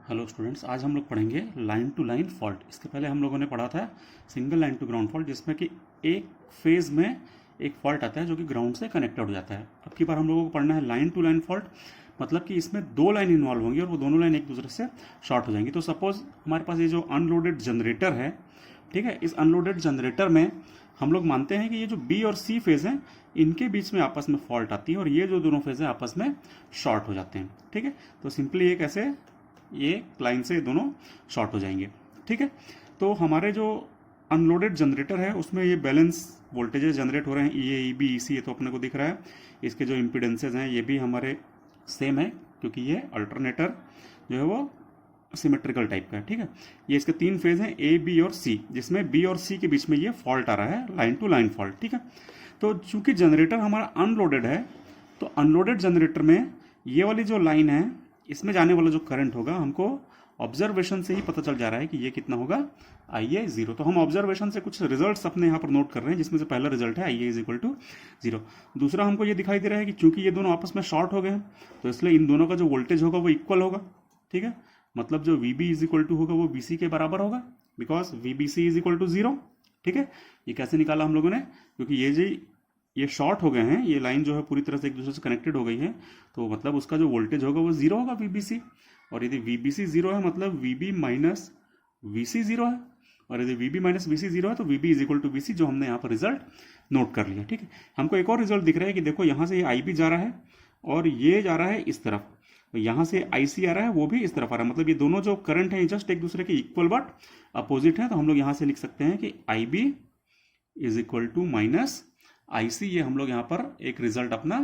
Hello students, आज हम लोग पढ़ेंगे लाइन टू लाइन फॉल्ट। इसके पहले हम लोगों ने पढ़ा था single line to ground fault, जिसमें कि एक फेज में एक फॉल्ट आता है जो कि ग्राउंड से कनेक्टेड हो जाता है। अब की बार हम लोगों को पढ़ना है लाइन टू लाइन फॉल्ट, मतलब कि इसमें दो लाइन इन्वॉल्व होंगी और वो दोनों लाइन एक दूसरे से शॉर्ट हो जाएंगी। तो सपोज हमारे पास ये जो अनलोडेड जनरेटर है, ठीक है, इस अनलोडेड जनरेटर में हम लोग मानते हैं कि ये जो बी और सी फेज हैं इनके बीच में आपस में फॉल्ट आती है और ये जो दोनों फेज हैं आपस में शॉर्ट हो जाते हैं। ठीक है, तो सिंपली ये कैसे, ये लाइन से दोनों शॉर्ट हो जाएंगे। ठीक है, तो हमारे जो अनलोडेड जनरेटर है उसमें ये बैलेंस वोल्टेजेस जनरेट हो रहे हैं, ई ए, ई बी, ई सी, ये तो अपने को दिख रहा है। इसके जो इम्पिडेंसेज हैं ये भी हमारे सेम है, क्योंकि ये अल्टरनेटर जो है वो सिमेट्रिकल टाइप का है। ठीक है, ये इसके तीन फेज हैं ए, बी और सी, जिसमें बी और सी के बीच में ये फॉल्ट आ रहा है, लाइन टू लाइन फॉल्ट। ठीक है, तो चूंकि जनरेटर हमारा अनलोडेड है, तो अनलोडेड जनरेटर में ये वाली जो लाइन है इसमें जाने वाला जो करंट होगा हमको ऑब्जर्वेशन से ही पता चल जा रहा है कि ये कितना होगा, आई ए जीरो। तो हम ऑब्जर्वेशन से कुछ रिजल्ट्स अपने यहाँ पर नोट कर रहे हैं, जिसमें से पहला रिजल्ट है I A is equal to zero. दूसरा हमको ये दिखाई दे रहा है कि चूंकि ये दोनों आपस में शॉर्ट हो गए हैं तो इसलिए इन दोनों का जो वोल्टेज होगा वो इक्वल होगा। ठीक है, मतलब जो V B is equal to होगा वो बी सी के बराबर होगा, because V B C is equal to zero. ठीक है, ये कैसे निकाला हम लोगों ने, क्योंकि ये शॉर्ट हो गए हैं, ये लाइन जो है पूरी तरह से एक दूसरे से कनेक्टेड हो गई है, तो मतलब उसका जो वोल्टेज होगा वो जीरो होगा वीबीसी। और यदि वीबीसी जीरो है मतलब वीबी माइनस वीसी जीरो है, और यदि वीबी माइनस वीसी जीरो है तो वीबी इज इक्वल टू वीसी, जो हमने यहाँ पर रिजल्ट नोट कर लिया। ठीक है, हमको एक और रिजल्ट दिख रहा है कि देखो यहाँ से ये आई बी जा रहा है और ये जा रहा है इस तरफ, तो यहाँ से आई सी आ रहा है, वो भी इस तरफ आ रहा है, मतलब ये दोनों जो करंट है जस्ट एक दूसरे के इक्वल बट अपोजिट है। तो हम लोग यहाँ से लिख सकते हैं कि I B is equal to minus I C, ये हम लोग यहाँ पर एक रिजल्ट अपना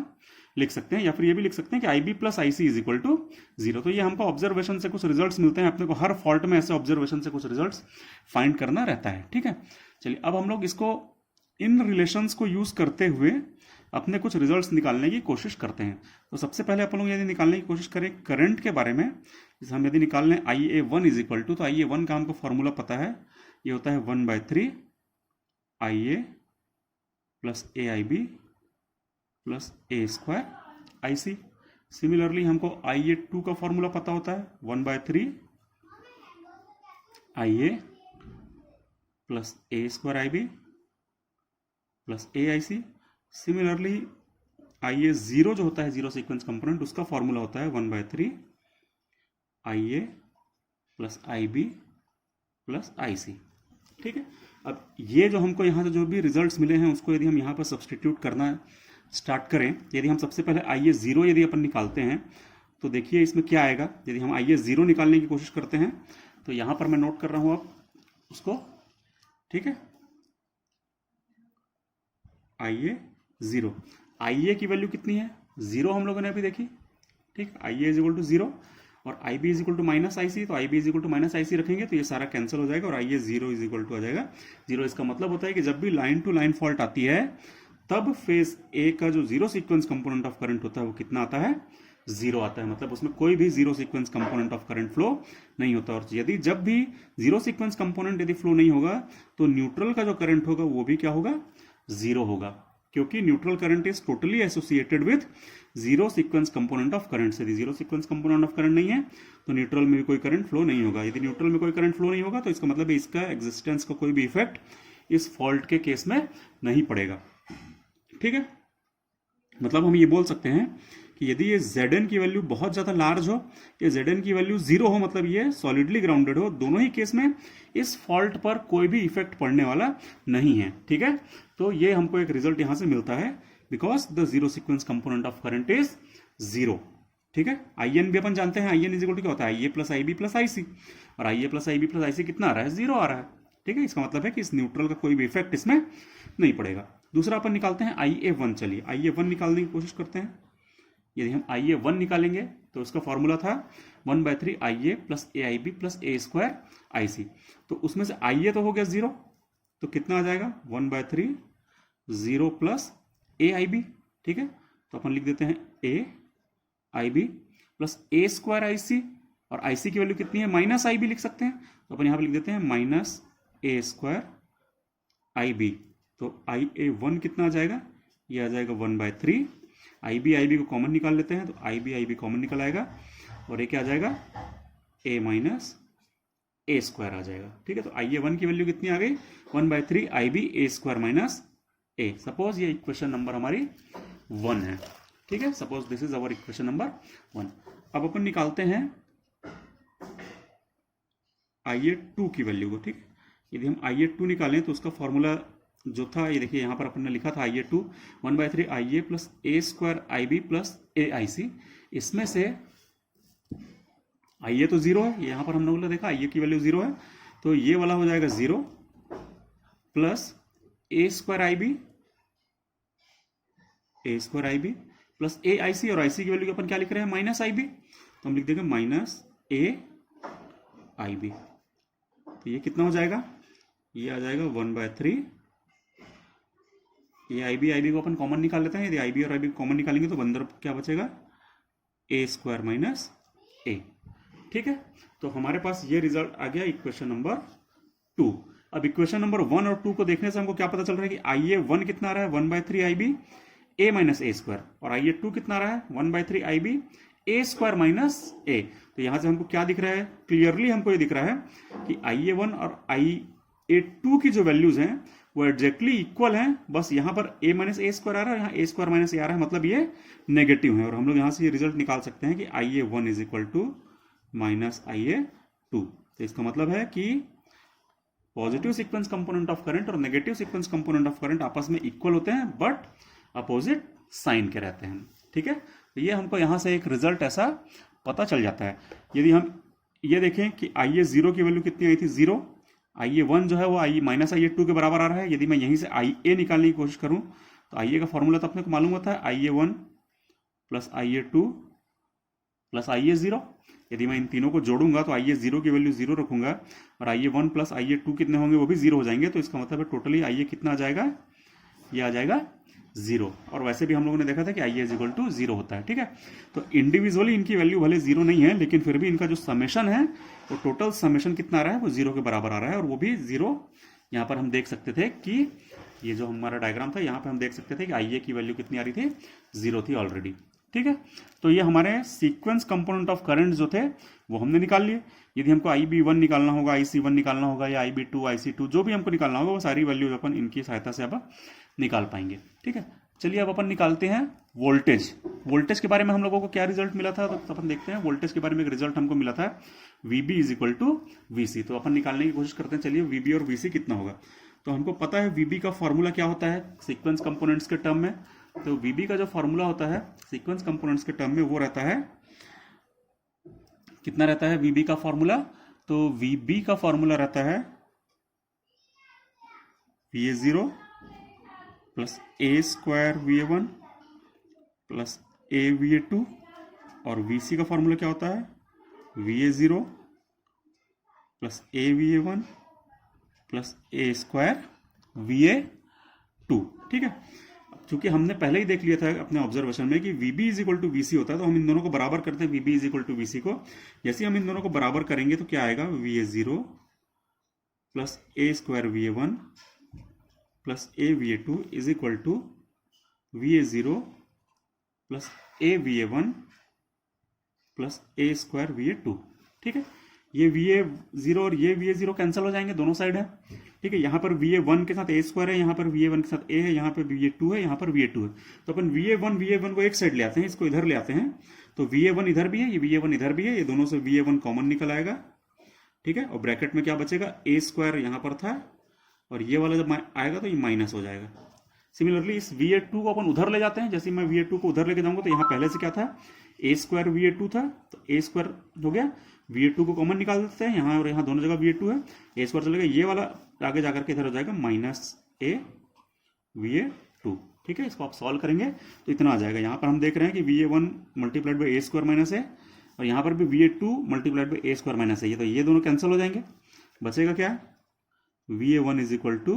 लिख सकते हैं, या फिर ये भी लिख सकते हैं कि I B plus I C is equal to zero. तो ये हमको ऑब्जर्वेशन से कुछ रिजल्ट्स मिलते हैं, अपने को हर फॉल्ट में ऐसे ऑब्जर्वेशन से कुछ रिजल्ट्स फाइंड करना रहता है। ठीक है, चलिए अब हम लोग इसको इन रिलेशंस को यूज करते हुए अपने कुछ रिजल्ट्स निकालने की कोशिश करते हैं। तो सबसे पहले अपन लोग यदि निकालने की कोशिश करें करंट के बारे में, जैसे हम यदि निकाल लें आई A one is equal to, तो आई ए वन का हमको फॉर्मूला पता है, ये होता है 1/3 I A plus A I B plus A square I C. Similarly हमको आई ए टू का फॉर्मूला पता होता है 1/3 I A plus A square I B plus A I C. Similarly I A zero जो होता है जीरो सीक्वेंस कंपोनेंट, उसका formula होता है 1/3 I A plus I B plus I C. ठीक है, अब ये जो हमको यहाँ से जो भी रिजल्ट्स मिले हैं उसको यदि हम यहाँ पर सब्सटीट्यूट करना स्टार्ट करें, यदि हम सबसे पहले आई ए जीरो यदि अपन निकालते हैं तो देखिए इसमें क्या आएगा। यदि हम आई ए जीरो निकालने की कोशिश करते हैं तो यहाँ पर मैं नोट कर रहा हूँ अब उसको। ठीक है, आई ए जीरो, आई ए की वैल्यू कितनी है, जीरो हम लोगों ने अभी देखी। ठीक, I A is equal to zero और I B is equal to minus I C, तो I B is equal to minus I C रखेंगे तो ये सारा कैंसिल हो जाएगा और I A zero is equal to आ जाएगा जीरो। इसका मतलब होता है कि जब भी लाइन टू लाइन फॉल्ट आती है तब फेज ए का जो zero sequence component of current होता है वो कितना आता है, जीरो आता है, मतलब उसमें कोई भी zero sequence component of current flow नहीं होता। और यदि जब भी जीरो सीक्वेंस कंपोनेंट यदि फ्लो नहीं होगा तो न्यूट्रल का जो करंट होगा वो भी क्या होगा, जीरो होगा, क्योंकि neutral current is totally associated with zero sequence component of current. यदि zero sequence component of current नहीं है तो न्यूट्रल में भी कोई करंट फ्लो नहीं होगा। यदि न्यूट्रल में कोई करंट फ्लो नहीं होगा तो इसका मतलब है इसका एग्जिस्टेंस का कोई भी इफेक्ट इस फॉल्ट के केस में नहीं पड़ेगा। ठीक है, मतलब हम ये बोल सकते हैं कि यदि ये Zn की वैल्यू बहुत ज्यादा लार्ज हो या Zn की वैल्यू जीरो हो, मतलब ये सॉलिडली ग्राउंडेड हो, दोनों ही केस में इस फॉल्ट पर कोई भी इफेक्ट पड़ने वाला नहीं है। ठीक है, तो ये हमको एक रिजल्ट यहां से मिलता है, because the zero sequence component of current is zero. ठीक है, आई एन भी अपन जानते हैं, I N is equal to क्या होता है, I A plus I B plus I C, और I A plus I B plus I C कितना आ रहा है, जीरो आ रहा है। ठीक है, इसका मतलब है कि इस न्यूट्रल का कोई भी इफेक्ट इसमें नहीं पड़ेगा। दूसरा अपन निकालते हैं आई ए वन। चलिए आई ए वन निकालने की कोशिश करते हैं। यदि हम आई ए वन निकालेंगे तो उसका फॉर्मूला था 1/3 I A plus A I B plus A square I C. तो उसमें से आई ए तो हो गया जीरो, तो कितना आ जाएगा 1/3 zero plus A I B. ठीक है, तो अपन लिख देते हैं ए आई B plus A square I C, और आई सी की वैल्यू कितनी है, माइनस आई बी लिख सकते हैं, तो अपन यहाँ पे लिख देते हैं minus A square I B. तो आई ए वन कितना आ जाएगा, ये आ जाएगा 1/3, आई बी को कॉमन निकाल लेते हैं तो आई बी कॉमन निकल आएगा और ये क्या आ जाएगा ए माइनस ए स्क्वायर आ जाएगा। ठीक है, तो आई ए वन की वैल्यू कितनी आ गई, 1/3 आई बी ए स्क्वायर माइनस ए। सपोज ये इक्वेशन नंबर हमारी 1 है। ठीक है, suppose this is our equation number 1। अब अपन निकालते हैं आई ए टू की वैल्यू को। ठीक, यदि हम आई ए टू निकालें तो उसका फॉर्मूला जो था, ये देखिए यहाँ पर अपन ने लिखा था I A two 1/3 I A plus A square I B plus A I C. इसमें से आई ए तो जीरो है, यहाँ पर हमने बोला देखा आई ए की वैल्यू जीरो है, तो ये वाला हो जाएगा zero plus A square I B plus A I C, और आई सी की वैल्यू अपन क्या लिख रहे हैं, माइनस आई बी, तो हम लिख देंगे माइनस ए आई बी। तो ये कितना हो जाएगा, ये आ जाएगा 1/3 ये आई बी को अपन कॉमन निकाल लेते हैं। यदि आई बी और आई बी कॉमन निकालेंगे तो अंदर क्या बचेगा, ए स्क्वायर माइनस ए। ठीक है, तो हमारे पास ये रिजल्ट आ गया इक्वेशन नंबर 2। अब इक्वेशन नंबर 1 और 2 को देखने से हमको क्या पता चल रहा है कि आई ए वन कितना आ रहा है, 1/3 आई बी ए माइनस ए स्क्वायर, और आई ए टू कितना आ रहा है, 1/3 आई बी ए स्क्वायर माइनस ए। तो यहां से हमको क्या दिख रहा है, क्लियरली हमको ये दिख रहा है कि आई ए वन और आई ए टू की जो वैल्यूज हैं वो एग्जैक्टली इक्वल हैं, बस यहां पर a माइनस ए स्क्वायर आ रहा है, यहाँ ए स्क्वायर माइनस ए आ रहा है, मतलब ये नेगेटिव है। और हम लोग यहां से ये रिजल्ट निकाल सकते हैं कि I A one is equal to minus I A two. तो इसका मतलब है कि positive sequence component of current और negative sequence component of current आपस में इक्वल होते हैं बट अपोजिट साइन के रहते हैं। ठीक है, तो ये हमको यहां से एक रिजल्ट ऐसा पता चल जाता है। यदि हम ये देखें कि आई ए जीरो की वैल्यू कितनी आई थी, जीरो, आई ए वन जो है वो आई माइनस आई ए टू के बराबर आ रहा है। यदि मैं यहीं से आई ए निकालने की कोशिश करूं तो आई ए का फॉर्मूला तो अपने को मालूम होता है, I A one plus I A two plus I A zero. यदि मैं इन तीनों को जोड़ूंगा तो आई ए जीरो की वैल्यू जीरो रखूंगा और I A one plus I A two कितने होंगे, वो भी जीरो हो जाएंगे। तो इसका मतलब है टोटली आई ए कितना आ जाएगा, ये आ जाएगा जीरो। और वैसे भी हम लोगों ने देखा था कि I A is equal to zero होता है। ठीक है, तो इंडिविजुअली इनकी वैल्यू भले जीरो नहीं है लेकिन फिर भी इनका जो समेशन है वो टोटल समेशन कितना आ रहा है, वो जीरो के बराबर आ रहा है। और वो भी जीरो, यहाँ पर हम देख सकते थे कि ये जो हमारा डायग्राम था यहाँ पे हम देख सकते थे कि आई ए की वैल्यू कितनी आ रही थी, जीरो थी ऑलरेडी। ठीक है, तो ये हमारे सीक्वेंस कंपोनेंट ऑफ करंट जो थे वो हमने निकाल लिए। यदि हमको आई बी वन निकालना होगा, आई सी वन निकालना होगा, या I B two, I C two, जो भी हमको निकालना होगा वो सारी वैल्यूज अपन इनकी सहायता से अब निकाल पाएंगे। ठीक है, चलिए अब अपन निकालते हैं वोल्टेज। वोल्टेज के बारे में हम लोगों को क्या रिजल्ट मिला था, तो अपन देखते हैं वोल्टेज के बारे में एक रिजल्ट हमको मिला था, वीबी इज इक्वल टू वीसी। तो अपन निकालने की कोशिश करते हैं, चलिए वीबी और वीसी कितना होगा। तो हमको पता है वीबी का फॉर्मूला क्या होता है सीक्वेंस कंपोनेंट्स के टर्म में। तो वीबी का जो फॉर्मूला होता है सीक्वेंस कंपोनेंट्स के टर्म में वो रहता है, कितना रहता है वीबी का फॉर्मूला, तो वीबी का फॉर्मूला रहता है V A zero plus A square V A one plus A V A two, और वी सी का फॉर्मूला क्या होता है V A zero plus A V A one plus A square V A two. ठीक है, चूंकि हमने पहले ही देख लिया था अपने ऑब्जर्वेशन में कि वीबी इज इक्वल टू वीसी होता है, तो हम इन दोनों को बराबर करते हैं, वीबी इज इक्वल टू वीसी को। जैसे हम इन दोनों को बराबर करेंगे तो क्या आएगा, V A zero plus A square V A one plus A V A two is equal to V A zero plus A V A one plus A square V A two. ठीक है, ये we A zero और ये we A zero cancel हो जाएंगे, दोनों side है। ठीक है, यहाँ पर वी ए वन के साथ ए स्क्वायर है, यहाँ पर वी ए वन के साथ ए है, यहाँ पर वी ए टू है, यहाँ पर वी ए टू है। तो अपन वी ए वन को एक साइड ले आते हैं, इसको इधर ले आते हैं, तो वी ए वन इधर भी है, ये वी ए वन इधर भी है, ये दोनों से वी ए वन कॉमन निकल आएगा। ठीक है, और ब्रैकेट में क्या बचेगा, ए स्क्वायर यहाँ पर था और ये वाला जब आएगा तो ये माइनस हो जाएगा। सिमिलरली इस वी ए टू को अपन उधर ले जाते हैं, जैसे मैं वी ए टू को उधर लेके जाऊंगा तो यहाँ पहले से क्या था, ए स्क्वायर वी ए टू था, तो ए स्क्वायर हो गया, वी ए टू को कॉमन निकाल देते हैं, यहाँ और यहाँ दोनों जगह वी ए टू है, ए स्क्वायर चलेगा, ये वाला आगे जाकर के इधर हो जाएगा minus A V A two. ठीक है, इसको आप सॉल्व करेंगे तो इतना आ जाएगा। यहाँ पर हम देख रहे हैं कि V A one multiplied by A square minus है, और यहाँ पर भी V A two multiplied by A square minus है, तो ये दोनों कैंसिल हो जाएंगे, बचेगा क्या, V A one is equal to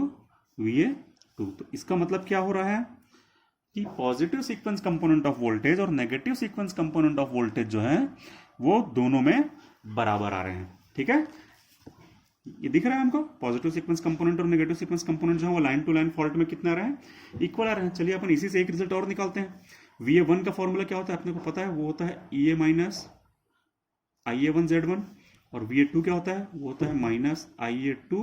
V A two. तो इसका मतलब क्या हो रहा है कि positive sequence component of voltage और negative sequence component of voltage जो है वो दोनों में बराबर आ रहे हैं। ठीक है, ये दिख रहा है हमको, पॉजिटिव सीक्वेंस कंपोनेंट और नेगेटिव सीक्वेंस कंपोनेंट जो है वो लाइन टू लाइन फॉल्ट में कितना आ रहा है, इक्वल आ रहे हैं। चलिए अपन इसी से एक रिजल्ट और निकालते हैं। वी ए वन का फॉर्मूला क्या होता है अपने को पता है, वो होता है E A minus I A one Z one, और वी ए टू क्या होता है, वो होता है minus I A two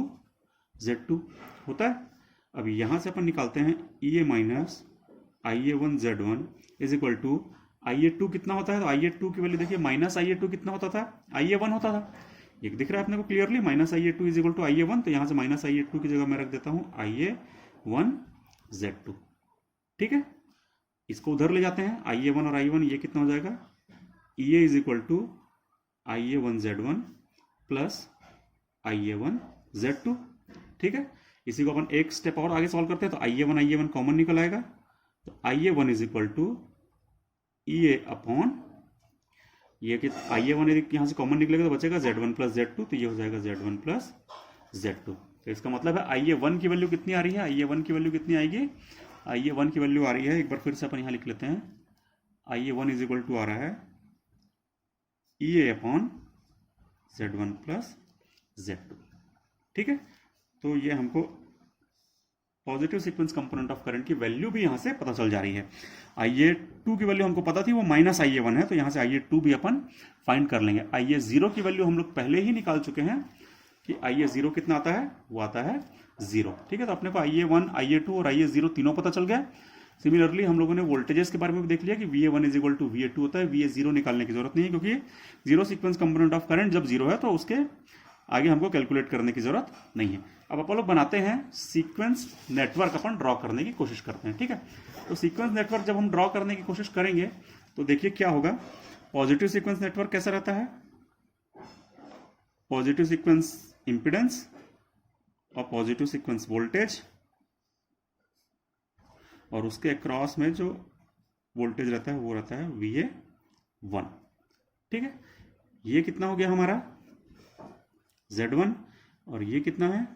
Z two होता है। अब यहाँ से अपन निकालते हैं E A minus I A one Z one is equal to I A two कितना होता है, तो आई ए टू की वैल्यू देखिए माइनस आई ए टू कितना होता था, आई ए वन होता था, एक दिख रहा है अपने को clearly, minus I A two is equal to I A one, तो यहाँ से माइनस आई ए टू की जगह मैं रख देता हूँ आई ए वन जेड टू। ठीक है, इसको उधर ले जाते हैं, आई ए वन और आई वन ये कितना हो जाएगा, E A is equal to I A one Z one plus I A one Z two. ठीक है, इसी को अपन एक स्टेप और आगे सॉल्व करते हैं, तो आई ए वन कॉमन निकल आएगा, तो I A one is equal to E A upon ये कि आई ए वन यहाँ से कॉमन निकलेगा तो बचेगा Z one plus Z two, तो ये हो जाएगा Z one plus Z two. तो इसका मतलब है आई ए वन की वैल्यू कितनी आ रही है, आई ए वन की वैल्यू कितनी आएगी, आई ए वन की वैल्यू आ रही है, एक बार फिर से अपन यहाँ लिख लेते हैं, I A one is equal to आ रहा है E A upon Z one plus Z two. ठीक है, तो ये हमको positive sequence component of current की वैल्यू भी यहाँ से पता चल जा रही है। आई ए टू की वैल्यू हमको पता थी, वो माइनस आई ए वन है, तो यहाँ से आई ए टू भी अपन फाइंड कर लेंगे। आई ए जीरो की वैल्यू हम लोग पहले ही निकाल चुके हैं कि आई ए जीरो कितना आता है, वो आता है जीरो। ठीक है, तो अपने को आई A one, I A two और आई ए जीरो तीनों पता चल गया। सिमिलरली हम लोगों ने वोल्टेजेस के बारे में भी देख लिया कि V A one is equal to V A two होता है, वी ए जीरो निकालने की जरूरत नहीं है, क्योंकि zero sequence component of current जब जीरो है तो उसके आगे हमको कैलकुलेट करने की जरूरत नहीं है। अब अपन लोग बनाते हैं सीक्वेंस नेटवर्क, अपन ड्रॉ करने की कोशिश करते हैं। ठीक है, तो सीक्वेंस नेटवर्क जब हम ड्रॉ करने की कोशिश करेंगे तो देखिए क्या होगा। पॉजिटिव सीक्वेंस नेटवर्क कैसा रहता है, पॉजिटिव सीक्वेंस इंपिडेंस और पॉजिटिव सीक्वेंस वोल्टेज, और उसके अक्रॉस में जो वोल्टेज रहता है वो रहता है वी ए वन। ठीक है, ये कितना हो गया हमारा Z1 और ये कितना है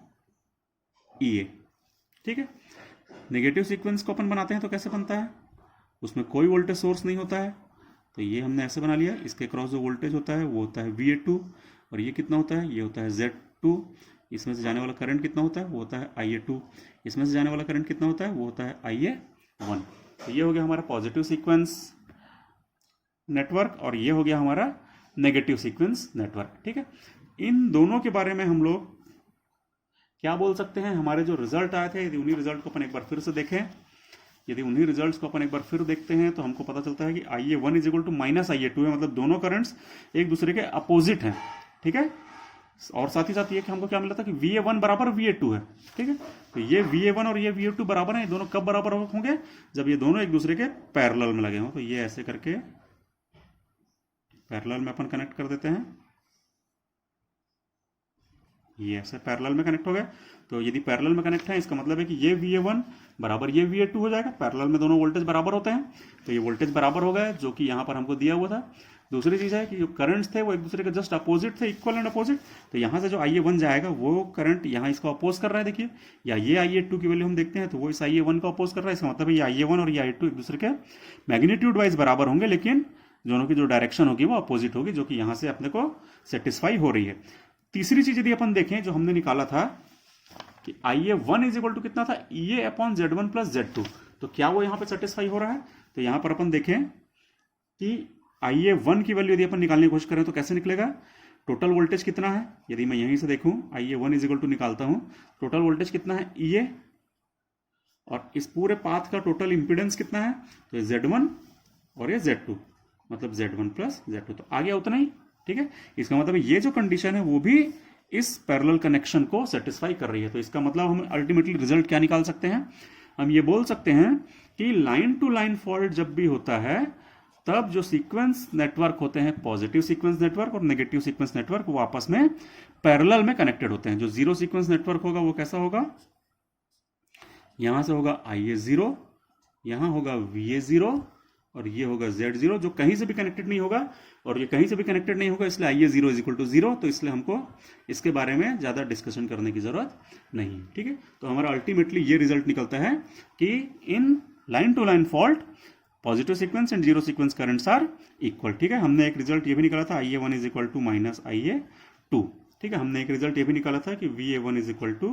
EA। ठीक है, नेगेटिव सीक्वेंस को अपन बनाते हैं तो कैसे बनता है, उसमें कोई वोल्टेज सोर्स नहीं होता है, तो ये हमने ऐसे बना लिया, इसके क्रॉस जो वोल्टेज होता है वो होता है VA2, और ये कितना होता है, ये होता है Z2, इसमें से जाने वाला करंट कितना होता है, वो होता है IA2, इसमें से जाने वाला करंट कितना होता है, वो होता है IA1। तो ये हो गया हमारा पॉजिटिव सीक्वेंस नेटवर्क और ये हो गया हमारा नेगेटिव सीक्वेंस नेटवर्क। ठीक है, इन दोनों के बारे में हम लोग क्या बोल सकते हैं, हमारे जो रिजल्ट आए थे, यदि उन्हीं रिजल्ट को अपन एक बार फिर से देखें, यदि उन्हीं रिजल्ट्स को अपन एक बार फिर देखते हैं तो हमको पता चलता है कि I A one is equal to minus I A two है, मतलब दोनों करंट्स एक दूसरे के अपोजिट हैं। ठीक है, और साथ ही साथ ये कि हमको क्या मिला था कि वी ए वन बराबर वी ए टू है। ठीक है, तो ये वी ए वन और ये वी ए टू बराबर है, ये दोनों कब बराबर होंगे, जब ये दोनों एक दूसरे के पैरेलल में लगे हों। तो ये ऐसे करके पैरेलल में अपन कनेक्ट कर देते हैं, ये ऐसे पैरेलल में कनेक्ट हो गए। तो यदि पैरेलल में कनेक्ट है इसका मतलब है कि ये VA1 बराबर ये VA2 हो जाएगा, पैरेलल में दोनों वोल्टेज बराबर होते हैं, तो ये वोल्टेज बराबर हो गए जो कि यहाँ पर हमको दिया हुआ था। दूसरी चीज़ है कि जो करंट्स थे वो एक दूसरे के जस्ट अपोजिट थे, इक्वल एंड अपोजिट, तो यहाँ से जो IA1 जाएगा वो करंट यहाँ इसको अपोज कर रहा है, देखिए, या ये IA2 की वैल्यू हम देखते हैं तो वो इस IA1 को अपोज कर रहा है, इसका मतलब ये IA1 और ये IA2 एक दूसरे के मैग्नीट्यूड वाइज बराबर होंगे, लेकिन दोनों की जो डायरेक्शन होगी वो अपोजिट होगी, जो कि यहाँ से अपने को सेटिस्फाई हो रही है। तीसरी चीज यदि अपन देखें जो हमने निकाला था कि IA1 इज इक्वल टू कितना था, EA upon Z1 plus Z2, तो क्या वो यहाँ पे सेटिस्फाई हो रहा है। तो यहाँ पर अपन देखें कि IA1 की वैल्यू यदि अपन निकालने की कोशिश करें तो कैसे निकलेगा, टोटल वोल्टेज कितना है, यदि मैं यहीं से देखूं IA1 इज इक्वल टू निकालता हूं, टोटल वोल्टेज कितना है EA, और इस पूरे पाथ का टोटल इंपीडेंस कितना है, तो Z1 और ये Z2, मतलब Z1 प्लस Z2, तो आ गया उतना ही। ठीक है, इसका मतलब ये जो कंडीशन है वो भी इस पैरेलल कनेक्शन को सेटिस्फाई कर रही है। तो इसका मतलब हम अल्टीमेटली रिजल्ट क्या निकाल सकते हैं, हम ये बोल सकते हैं कि लाइन टू लाइन फॉल्ट जब भी होता है तब जो सीक्वेंस नेटवर्क होते हैं, पॉजिटिव सीक्वेंस नेटवर्क और नेगेटिव सीक्वेंस नेटवर्क, वो आपस में पैरेलल में कनेक्टेड होते हैं। जो जीरो सीक्वेंस नेटवर्क होगा वो कैसा होगा, यहां से होगा IA0, यहां होगा VA0 और ये होगा Z0, जो कहीं से भी कनेक्टेड नहीं होगा, और ये कहीं से भी कनेक्टेड नहीं होगा, इसलिए IA0 इज इक्वल टू 0, तो इसलिए हमको इसके बारे में ज़्यादा डिस्कशन करने की ज़रूरत नहीं। ठीक है, तो हमारा अल्टीमेटली ये रिजल्ट निकलता है कि in line to line fault positive sequence and zero sequence currents are equal. ठीक है, हमने एक रिजल्ट ये भी निकाला था IA1 is equal to minus IA2। ठीक है, हमने एक रिजल्ट ये भी निकाला था कि VA1 is equal to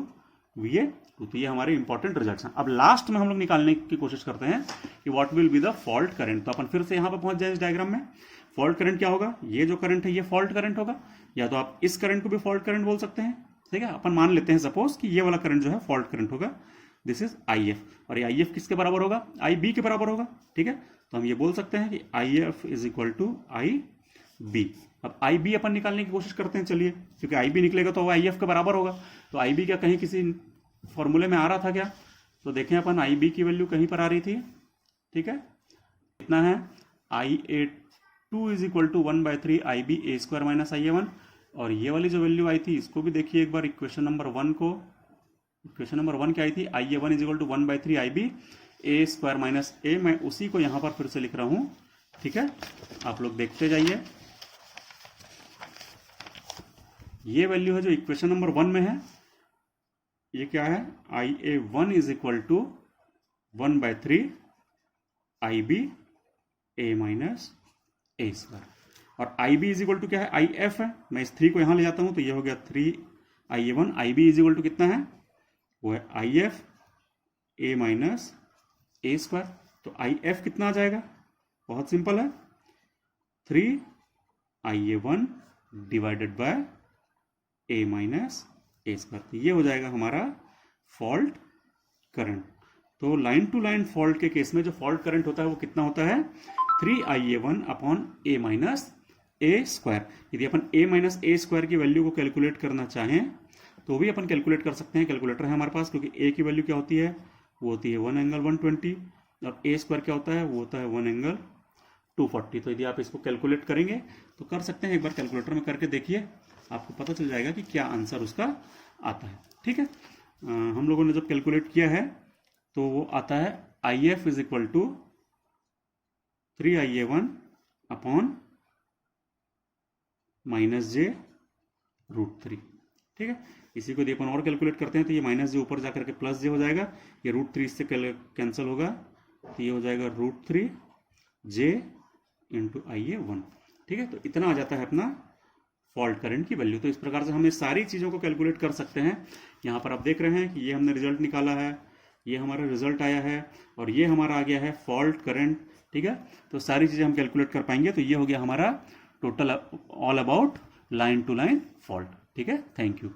VA2। तो ये हमारे इंपॉर्टेंट रिजल्ट्स हैं। अब लास्ट में हम लोग निकालने की कोशिश करते हैं कि what will be the fault current. तो अपन फिर से यहाँ पर पहुंच जाए इस डायग्राम में। फॉल्ट करंट क्या होगा, ये जो करंट है ये फॉल्ट करंट होगा, या तो आप इस करंट को भी फॉल्ट करंट बोल सकते हैं। ठीक है, अपन मान लेते हैं सपोज कि ये वाला करंट जो है फॉल्ट करंट होगा, दिस इज IF, और ये IF किसके बराबर होगा, IB के बराबर होगा। ठीक है, तो हम ये बोल सकते हैं कि IF is equal to IB। अब IB अपन निकालने की कोशिश करते हैं, चलिए, क्योंकि IB निकलेगा तो वो IF के बराबर होगा। तो IB क्या कहीं किसी फॉर्मूले में आ रहा था क्या, तो देखें अपन IB की वैल्यू कहीं पर आ रही थी। ठीक है, कितना है, IA2 is equal to 1/3 IB A² minus IA1। और ये वाली जो वैल्यू आई थी इसको भी देखिए एक बार, इक्वेशन नंबर 1 को, इक्वेशन नंबर 1 क्या आई थी, IA1 is equal to 1/3 IB A² minus A। मैं उसी को यहां पर फिर से लिख रहा हूं। ठीक है, आप लोग देखते जाइए, ये वैल्यू है जो इक्वेशन नंबर 1 में है, ये क्या है, IA1 is equal to 1/3 IB A minus A²। और IB इज इक्वल टू क्या है, IF है। मैं इस 3 को यहां ले जाता हूं तो ये हो गया 3IA1। IB is equal to कितना है, वो है IF A माइनस A²। तो IF कितना आ जाएगा, बहुत सिंपल है, 3IA1 divided by A minus A²। तो ये हो जाएगा हमारा फॉल्ट करंट। तो लाइन टू लाइन फॉल्ट के केस में जो फॉल्ट करंट होता है वो कितना होता है, 3IA1 upon A minus A²। यदि अपन A माइनस A² की वैल्यू को कैलकुलेट करना चाहें तो भी अपन कैलकुलेट कर सकते हैं। कैलकुलेटर है हमारे पास, क्योंकि A की वैल्यू क्या होती है, वो होती है 1 एंगल 120, और A² क्या होता है, वो होता है 1 एंगल 240। तो यदि आप इसको कैलकुलेट करेंगे तो कर सकते हैं, एक बार कैलकुलेटर में करके देखिए, आपको पता चल जाएगा कि क्या आंसर उसका आता है। ठीक है, हम लोगों ने जब कैलकुलेट किया है तो वो आता है IF is equal to 3IA1 upon -j√3। ठीक है, इसी को यदि अपन और कैलकुलेट करते हैं तो ये -j ऊपर जाकर के +j हो जाएगा, ये √3 इससे कैंसिल होगा, तो ये हो जाएगा √3j इंटू IA1। ठीक है, तो इतना आ जाता है अपना फॉल्ट करंट की वैल्यू। तो इस प्रकार से हम ये सारी चीज़ों को कैलकुलेट कर सकते हैं। यहाँ पर आप देख रहे हैं कि ये हमने रिजल्ट निकाला है, ये हमारा रिजल्ट आया है, और ये हमारा आ गया है फॉल्ट करंट। ठीक है, तो सारी चीज़ें हम कैलकुलेट कर पाएंगे। तो ये हो गया हमारा total all about line to line fault. ठीक है, थैंक यू।